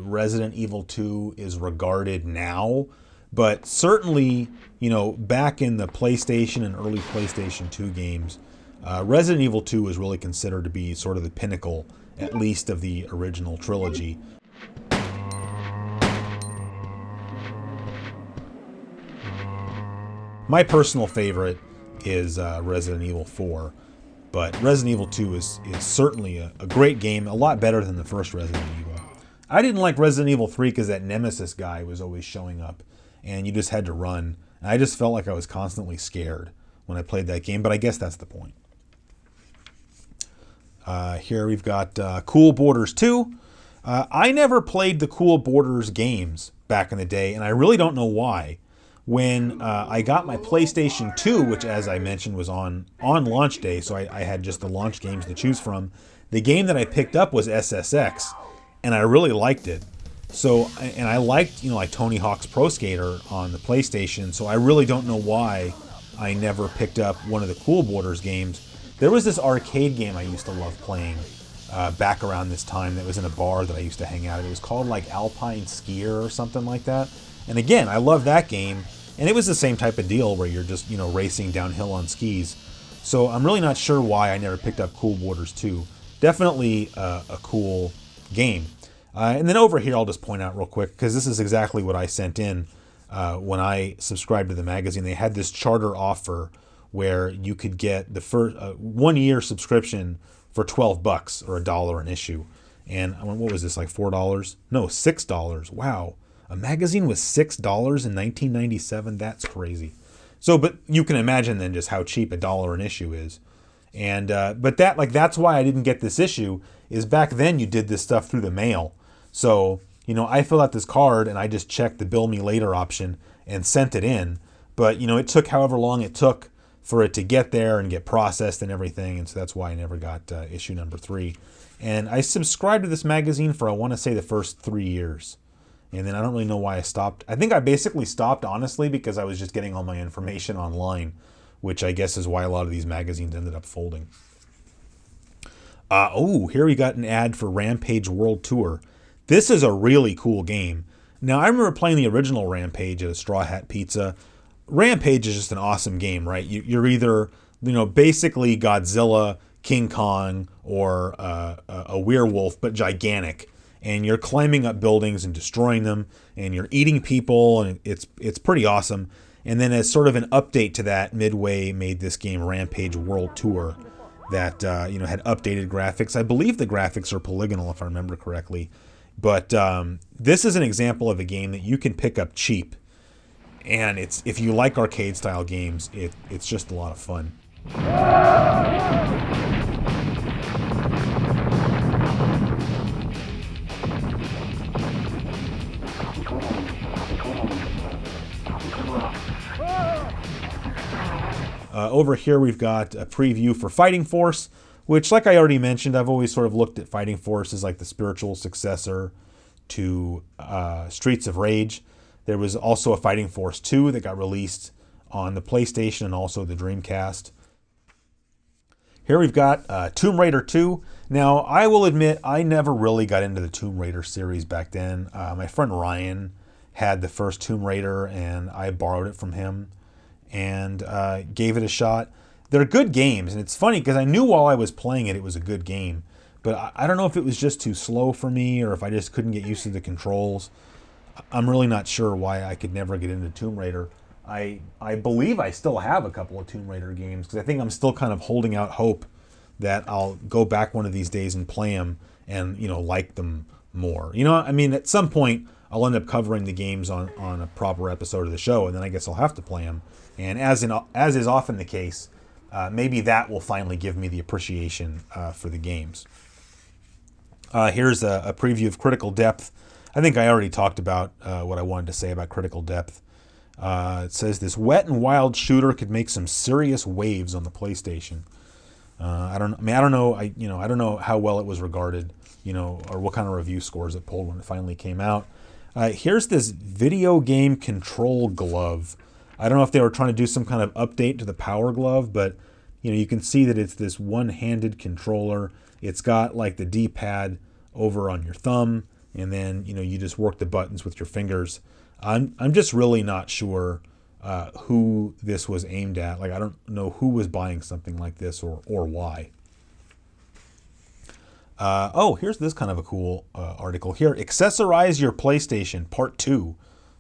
Resident Evil 2 is regarded now, but certainly, back in the PlayStation and early PlayStation 2 games, Resident Evil 2 is really considered to be sort of the pinnacle, at least of the original trilogy. My personal favorite is Resident Evil 4, but Resident Evil 2 is certainly a great game, a lot better than the first Resident Evil. I didn't like Resident Evil 3 because that Nemesis guy was always showing up, and you just had to run. And I just felt like I was constantly scared when I played that game, but I guess that's the point. Here we've got Cool Borders 2. I never played the Cool Borders games back in the day, and I really don't know why. When I got my PlayStation 2, which, as I mentioned, was on launch day, so I had just the launch games to choose from, the game that I picked up was SSX, and I really liked it. So, and I liked, like Tony Hawk's Pro Skater on the PlayStation, so I really don't know why I never picked up one of the Cool Borders games. There was this arcade game I used to love playing back around this time that was in a bar that I used to hang out at. It was called like Alpine Skier or something like that. And again, I love that game, and it was the same type of deal where you're just, racing downhill on skis. So I'm really not sure why I never picked up Cool Borders 2. Definitely a cool game. And then over here, I'll just point out real quick, because this is exactly what I sent in when I subscribed to the magazine. They had this charter offer where you could get the first 1 year subscription for $12 or $1 an issue. And I went, what was this, like $4? No, $6. Wow. A magazine was $6 in 1997? That's crazy. So, but you can imagine then just how cheap $1 an issue is. And but that's why I didn't get this issue, is back then you did this stuff through the mail. So, I filled out this card and I just checked the bill me later option and sent it in. But, it took however long it took for it to get there and get processed and everything. And so that's why I never got issue number 3. And I subscribed to this magazine for, I want to say, the first 3 years. And then I don't really know why I stopped. I think I basically stopped, honestly, because I was just getting all my information online, which I guess is why a lot of these magazines ended up folding. Here we got an ad for Rampage World Tour. This is a really cool game. Now, I remember playing the original Rampage at a Straw Hat Pizza. Rampage is just an awesome game, right? You're either, basically Godzilla, King Kong, or a werewolf, but gigantic. And you're climbing up buildings and destroying them, and you're eating people, and it's pretty awesome. And then as sort of an update to that, Midway made this game Rampage World Tour that had updated graphics. I believe the graphics are polygonal, if I remember correctly. But this is an example of a game that you can pick up cheap. And if you like arcade style games, it's just a lot of fun. Over here we've got a preview for Fighting Force, which, like I already mentioned, I've always sort of looked at Fighting Force as like the spiritual successor to Streets of Rage. There was also a Fighting Force 2 that got released on the PlayStation and also the Dreamcast. Here we've got Tomb Raider 2. Now, I will admit, I never really got into the Tomb Raider series back then. My friend Ryan had the first Tomb Raider, and I borrowed it from him and gave it a shot. They're good games, and it's funny because I knew while I was playing it was a good game, but I don't know if it was just too slow for me or if I just couldn't get used to the controls. I'm really not sure why I could never get into Tomb Raider. I believe I still have a couple of Tomb Raider games because I think I'm still kind of holding out hope that I'll go back one of these days and play them and, like them more. At some point I'll end up covering the games on a proper episode of the show, and then I guess I'll have to play them. And as is often the case, maybe that will finally give me the appreciation for the games. Here's a preview of Critical Depth. I think I already talked about what I wanted to say about Critical Depth. It says this wet and wild shooter could make some serious waves on the PlayStation. I don't know how well it was regarded, or what kind of review scores it pulled when it finally came out. Here's this video game control glove. I don't know if they were trying to do some kind of update to the Power Glove, but you can see that it's this one-handed controller. It's got like the D-pad over on your thumb, and then you just work the buttons with your fingers. I'm just really not sure who this was aimed at. Like, I don't know who was buying something like this or why. Here's this kind of a cool article here. Accessorize your PlayStation, Part 2.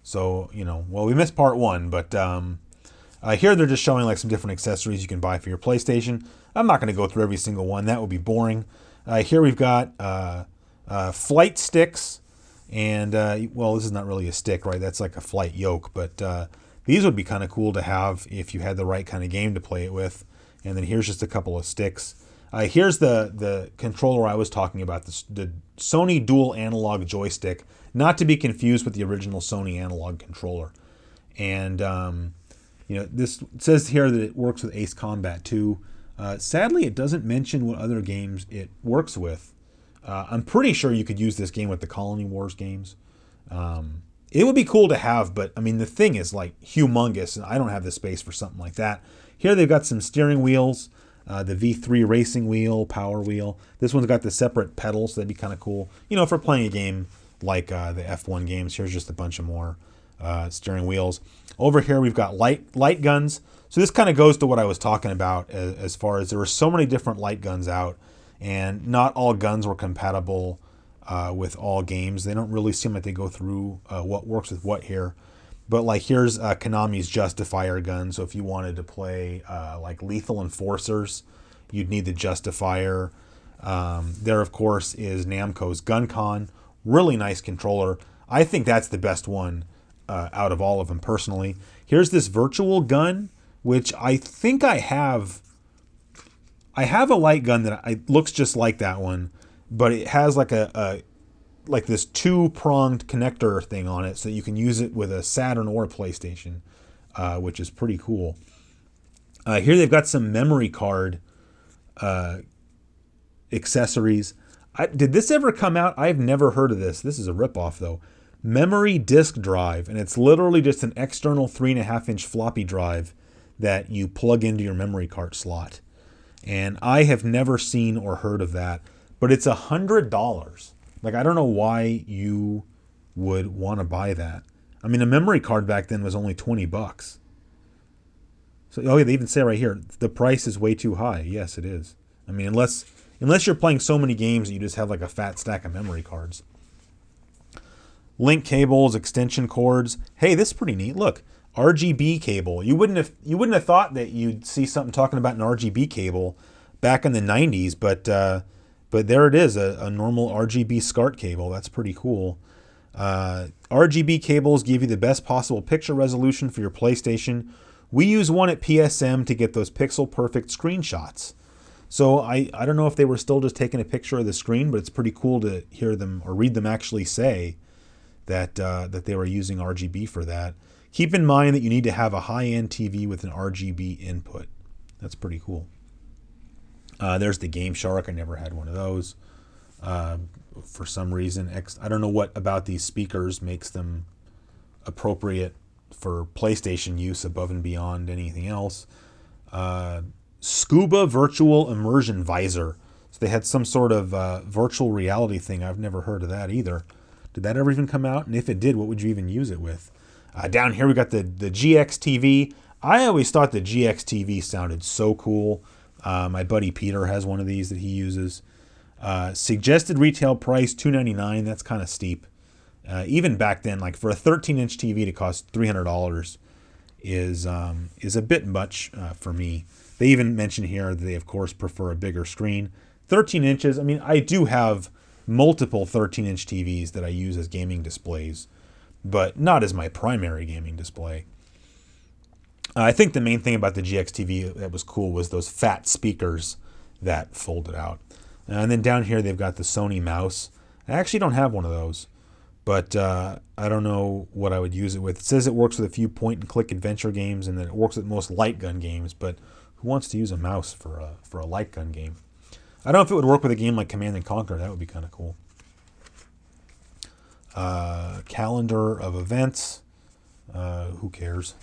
So, we missed Part 1, but Here they're just showing like some different accessories you can buy for your PlayStation. I'm not going to go through every single one. That would be boring. Here we've got flight sticks. And, well, this is not really a stick, right? That's like a flight yoke. But these would be kind of cool to have if you had the right kind of game to play it with. And then here's just a couple of sticks. Here's the controller I was talking about, the Sony dual analog joystick, not to be confused with the original Sony analog controller. And, this says here that it works with Ace Combat 2. Sadly, it doesn't mention what other games it works with. I'm pretty sure you could use this game with the Colony Wars games. It would be cool to have, but I mean, the thing is like humongous, and I don't have the space for something like that. Here they've got some steering wheels, the V3 racing wheel, power wheel. This one's got the separate pedals, so that'd be kind of cool. For playing a game like the F1 games. Here's just a bunch of more steering wheels. Over here we've got light guns. So this kind of goes to what I was talking about as far as there were so many different light guns out, and not all guns were compatible with all games. They don't really seem like they go through what works with what here. But like here's Konami's Justifier gun. So if you wanted to play like Lethal Enforcers, you'd need the Justifier. There, of course, is Namco's GunCon. Really nice controller. I think that's the best one out of all of them personally. Here's this virtual gun, which I think I have. I have a light gun that looks just like that one, but it has like like this two-pronged connector thing on it, so that you can use it with a Saturn or a PlayStation, which is pretty cool. Here they've got some memory card accessories. Did this ever come out? I've never heard of this. This is a ripoff though. Memory disk drive, and it's literally just an external 3.5-inch floppy drive that you plug into your memory card slot. And I have never seen or heard of that, but it's $100. Like, I don't know why you would want to buy that. I mean, a memory card back then was only $20. So, oh yeah, they even say right here, the price is way too high. Yes, it is. I mean, unless you're playing so many games that you just have like a fat stack of memory cards. Link cables, extension cords. Hey, this is pretty neat. Look, RGB cable. You wouldn't have thought that you'd see something talking about an RGB cable back in the 90s, but there it is, a normal RGB SCART cable. That's pretty cool. RGB cables give you the best possible picture resolution for your PlayStation. We use one at PSM to get those pixel perfect screenshots. So I don't know if they were still just taking a picture of the screen, but it's pretty cool to hear them or read them actually say that they were using RGB for that. Keep in mind that you need to have a high-end TV with an RGB input. That's pretty cool. There's the Game Shark. I never had one of those. For some reason, I don't know what about these speakers makes them appropriate for PlayStation use above and beyond anything else. Scuba Virtual Immersion Visor. So they had some sort of virtual reality thing. I've never heard of that either. Did that ever even come out? And if it did, what would you even use it with? Down here we got the GX TV. I always thought the GX TV sounded so cool. My buddy Peter has one of these that he uses. Suggested retail price $299. That's kind of steep. Even back then, like for a 13-inch TV to cost $300 is a bit much for me. They even mention here that they of course prefer a bigger screen. 13 inches. I mean, I do have multiple 13-inch TVs that I use as gaming displays, but not as my primary gaming display. I think the main thing about the GX TV that was cool was those fat speakers that folded out. And then down here they've got the Sony mouse. I actually don't have one of those, but I don't know what I would use it with. It says it works with a few point-and-click adventure games and that it works with most light gun games, but who wants to use a mouse for a light gun game? I don't know if it would work with a game like Command & Conquer. That would be kind of cool. Calendar of events. Who cares?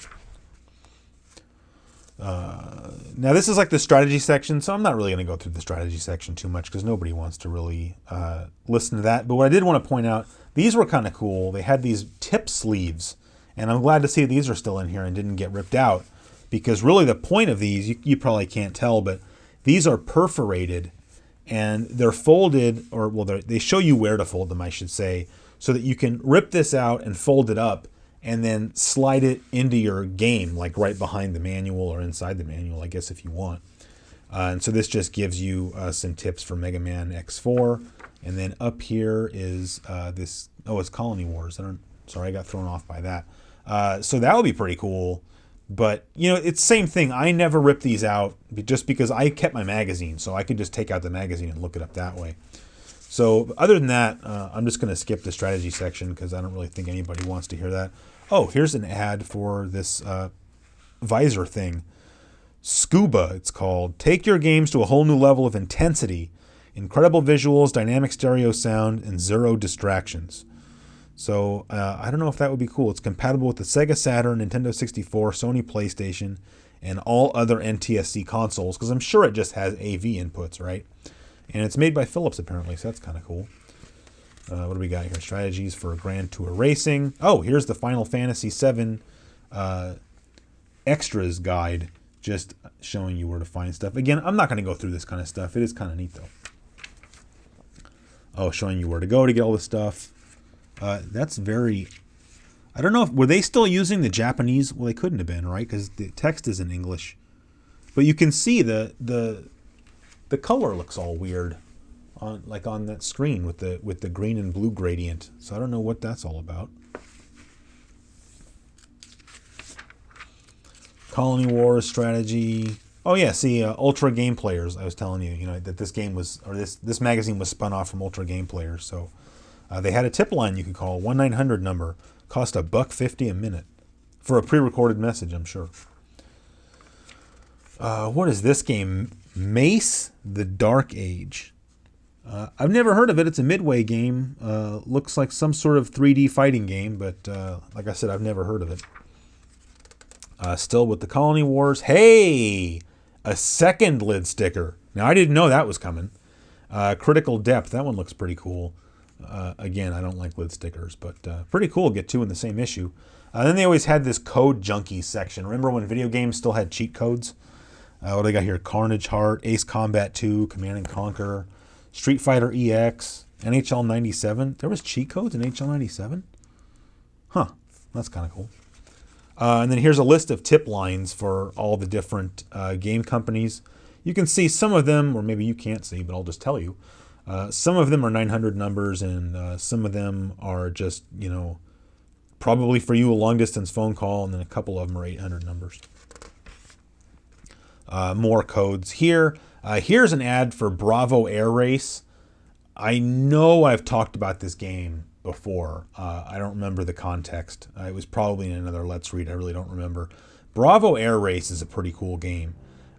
Now this is like the strategy section, so I'm not really going to go through the strategy section too much because nobody wants to really listen to that. But what I did want to point out, these were kind of cool. They had these tip sleeves, and I'm glad to see these are still in here and didn't get ripped out, because really the point of these, you probably can't tell, but these are perforated and they're folded, or well, they show you where to fold them, I should say, so that you can rip this out and fold it up and then slide it into your game, like right behind the manual or inside the manual, I guess, if you want. And so this just gives you some tips for Mega Man X4. And then up here is this, it's Colony Wars. Sorry, I got thrown off by that. So that would be pretty cool. But, it's the same thing. I never rip these out just because I kept my magazine, so I could just take out the magazine and look it up that way. So other than that, I'm just going to skip the strategy section because I don't really think anybody wants to hear that. Oh, here's an ad for this visor thing. Scuba, it's called. Take your games to a whole new level of intensity. Incredible visuals, dynamic stereo sound, and 0 distractions. So I don't know if that would be cool. It's compatible with the Sega Saturn, Nintendo 64, Sony PlayStation, and all other NTSC consoles, because I'm sure it just has AV inputs, right? And it's made by Philips, apparently, so that's kind of cool. What do we got here? Strategies for Grand Tour Racing. Oh, here's the Final Fantasy VII extras guide, just showing you where to find stuff. Again, I'm not going to go through this kind of stuff. It is kind of neat, though. Oh, showing you where to go to get all this stuff. That's very... I don't know if... Were they still using the Japanese? Well, they couldn't have been, right? Because the text is in English. But you can see the color looks all weird on that screen with the green and blue gradient. So I don't know what that's all about. Colony Wars strategy. Oh yeah, see, Ultra Game Players. I was telling you, that this game was, or this magazine was spun off from Ultra Game Players. So they had a tip line you could call, 1-900 number, cost $1.50 a minute for a pre-recorded message, I'm sure. What is this game? Mace: The Dark Age. I've never heard of it. It's a Midway game. Looks like some sort of 3D fighting game, but like I said, I've never heard of it. Still with the Colony Wars. Hey! A second lid sticker. Now, I didn't know that was coming. Critical Depth. That one looks pretty cool. Again, I don't like lid stickers, but pretty cool. Get two in the same issue. Then they always had this Code Junkies section. Remember when video games still had cheat codes? What do they got here? Carnage Heart, Ace Combat 2, Command & Conquer, Street Fighter EX, NHL 97. There was cheat codes in NHL 97? Huh. That's kind of cool. And then here's a list of tip lines for all the different game companies. You can see some of them, or maybe you can't see, but I'll just tell you. Some of them are 900 numbers, and some of them are just, probably for you a long-distance phone call, and then a couple of them are 800 numbers. More codes here. Here's an ad for Bravo Air Race. I know I've talked about this game before. I don't remember the context. It was probably in another Let's Read. I really don't remember. Bravo Air Race is a pretty cool game.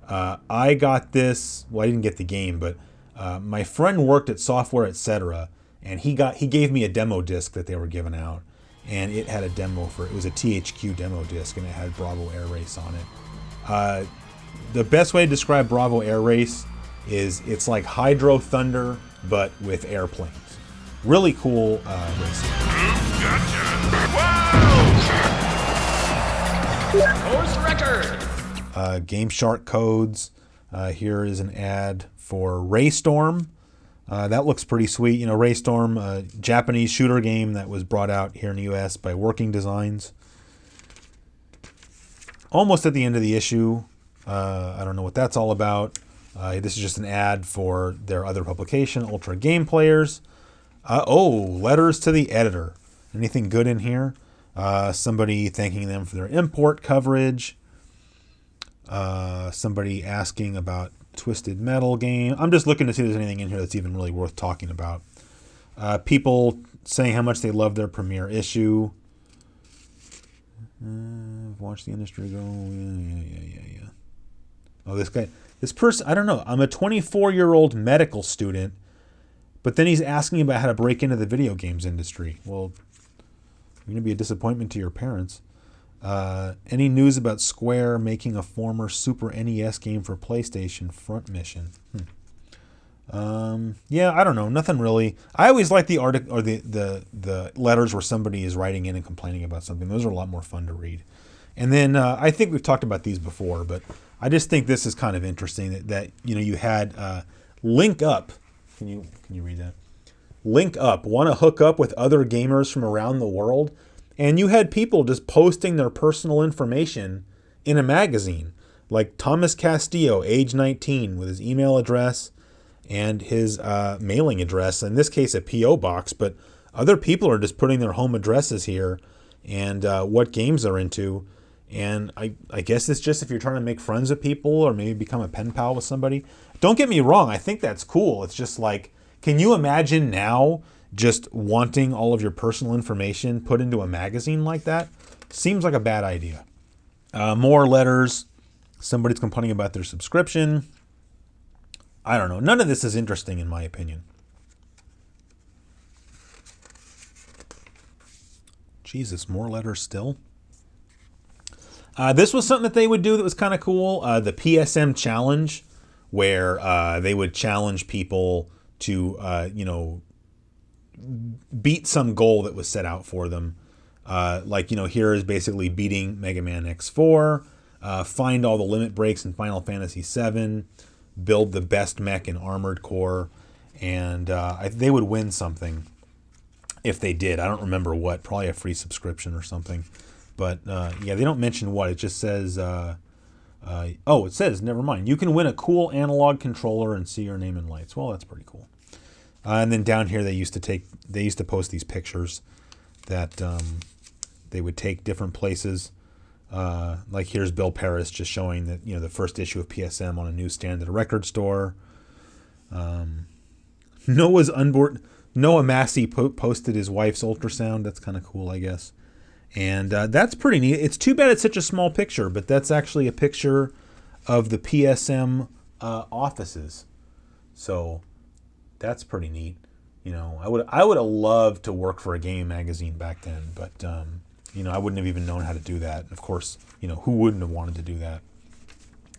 I got this. Well, I didn't get the game, but my friend worked at Software Etc. and he gave me a demo disc that they were giving out, and it had a demo it was a THQ demo disc, and it had Bravo Air Race on it. The best way to describe Bravo Air Race is it's like Hydro Thunder, but with airplanes. Really cool racing. Course record. Game Shark codes. Here is an ad for Raystorm. That looks pretty sweet. Raystorm, a Japanese shooter game that was brought out here in the U.S. by Working Designs. Almost at the end of the issue. I don't know what that's all about. This is just an ad for their other publication, Ultra Game Players. Letters to the editor. Anything good in here? Somebody thanking them for their import coverage. Somebody asking about Twisted Metal game. I'm just looking to see if there's anything in here that's even really worth talking about. People saying how much they love their premiere issue. Watch the industry go. Yeah. Oh, this person, I don't know. I'm a 24-year-old medical student, but then he's asking about how to break into the video games industry. Well, you're going to be a disappointment to your parents. Any news about Square making a former Super NES game for PlayStation? Front Mission. Yeah, I don't know. Nothing really. I always like the article or the letters where somebody is writing in and complaining about something. Those are a lot more fun to read. And then I think we've talked about these before, but I just think this is kind of interesting that you had Link Up. Can you read that? Link Up. Want to hook up with other gamers from around the world? And you had people just posting their personal information in a magazine, like Thomas Castillo, age 19, with his email address and his mailing address, in this case a P.O. box, but other people are just putting their home addresses here and what games they're into. And I guess it's just if you're trying to make friends with people or maybe become a pen pal with somebody. Don't get me wrong, I think that's cool. It's just like, can you imagine now just wanting all of your personal information put into a magazine like that? Seems like a bad idea. More letters. Somebody's complaining about their subscription. I don't know. None of this is interesting in my opinion. Jesus, more letters still. This was something that they would do that was kind of cool. The PSM challenge, where they would challenge people to, beat some goal that was set out for them. Here is basically beating Mega Man X4, find all the limit breaks in Final Fantasy VII, build the best mech in Armored Core, and they would win something if they did. I don't remember what, probably a free subscription or something. But they don't mention what. It just says, it says, never mind. You can win a cool analog controller and see your name in lights. Well, that's pretty cool. And then down here, they used to post these pictures that they would take different places. Like here's Bill Paris just showing that, the first issue of PSM on a newsstand at a record store. Noah Massey posted his wife's ultrasound. That's kind of cool, I guess. And that's pretty neat. It's too bad it's such a small picture, but that's actually a picture of the PSM offices. So that's pretty neat. I would have loved to work for a game magazine back then, but I wouldn't have even known how to do that. Of course, who wouldn't have wanted to do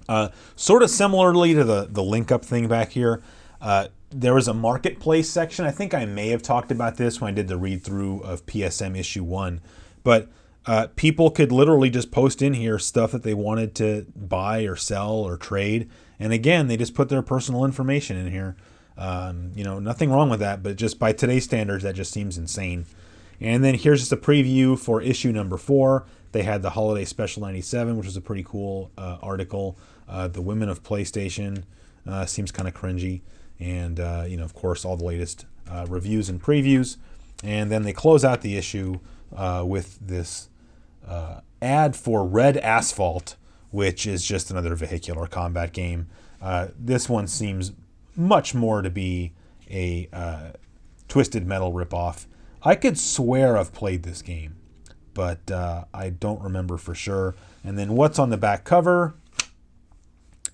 that? Sort of similarly to the link up thing back here, there was a marketplace section. I think I may have talked about this when I did the read through of PSM issue 1. But people could literally just post in here stuff that they wanted to buy or sell or trade. And again, they just put their personal information in here. Nothing wrong with that, but just by today's standards, that just seems insane. And then here's just a preview for issue number 4. They had the Holiday Special 97, which was a pretty cool article. The Women of PlayStation seems kind of cringy. And, of course, all the latest reviews and previews. And then they close out the issue with this ad for Red Asphalt, which is just another vehicular combat game. This one seems much more to be a Twisted Metal ripoff. I could swear I've played this game, but I don't remember for sure. And then what's on the back cover?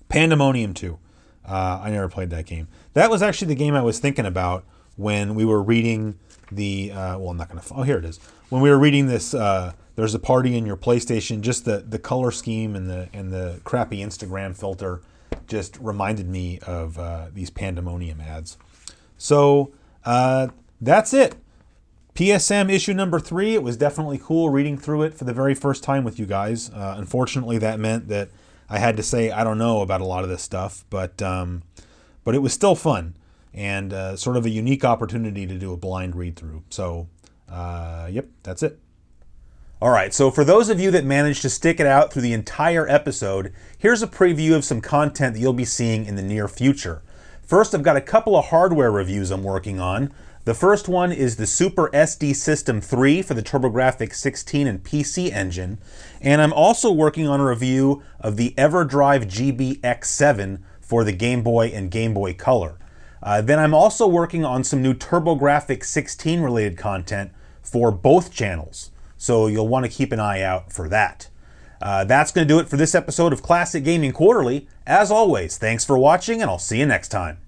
Pandemonium 2. I never played that game. That was actually the game I was thinking about when we were reading the... I'm not going to... Oh, here it is. When we were reading this, there's a party in your PlayStation, just the color scheme and the crappy Instagram filter just reminded me of these Pandemonium ads. So that's it. PSM issue number 3. It was definitely cool reading through it for the very first time with you guys. Unfortunately, that meant that I had to say I don't know about a lot of this stuff, but it was still fun and sort of a unique opportunity to do a blind read through. So, that's it. All right, so for those of you that managed to stick it out through the entire episode, here's a preview of some content that you'll be seeing in the near future. First, I've got a couple of hardware reviews I'm working on. The first one is the Super SD System 3 for the TurboGrafx 16 and PC engine, and I'm also working on a review of the EverDrive GB-X7 for the Game Boy and Game Boy Color. Then I'm also working on some new TurboGrafx 16 related content for both channels, so you'll want to keep an eye out for that. That's going to do it for this episode of Classic Gaming Quarterly. As always, thanks for watching, and I'll see you next time.